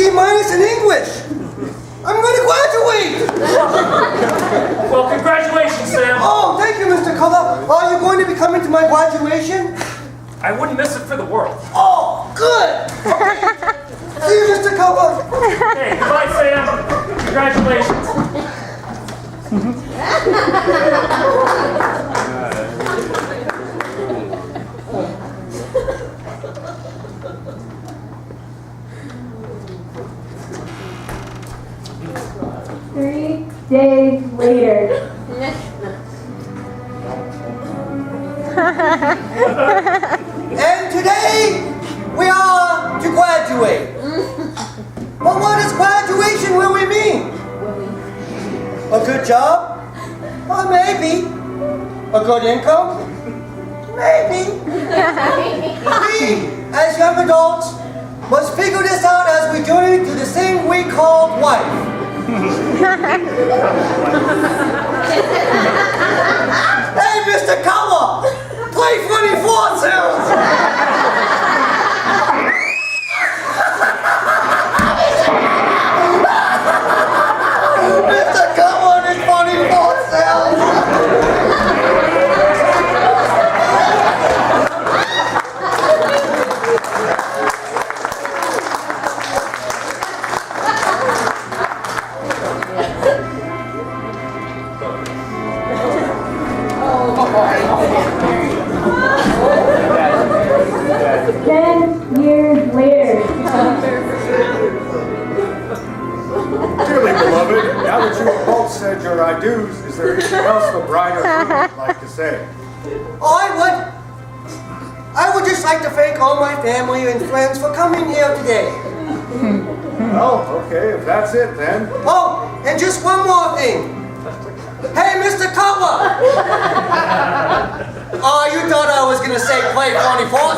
D- in English. I'm going to graduate. Well, congratulations, Sam. Oh, thank you, Mr. Color. Are you going to be coming to my graduation? I wouldn't miss it for the world. Oh, good. Okay. See you, Mr. Color. Hey, goodbye, Sam. Congratulations. 3 days later. And today, we are to graduate. But what does graduation really mean? A good job? Or maybe. A good income? Maybe. We, as young adults, must figure this out as we journey through the same we called life. Hey, Mr. Kawa! Play Funny Fossils! Mr. Kawa and his Funny Fossils! Dearly beloved, now that you have both said your I do's, is there anything else the bride or groom would like to say? Oh, I would just like to thank all my family and friends for coming here today. Well, okay, if that's it then. Oh, and just one more thing. Hey, Mr. Cutler! Oh, you thought I was going to say play 24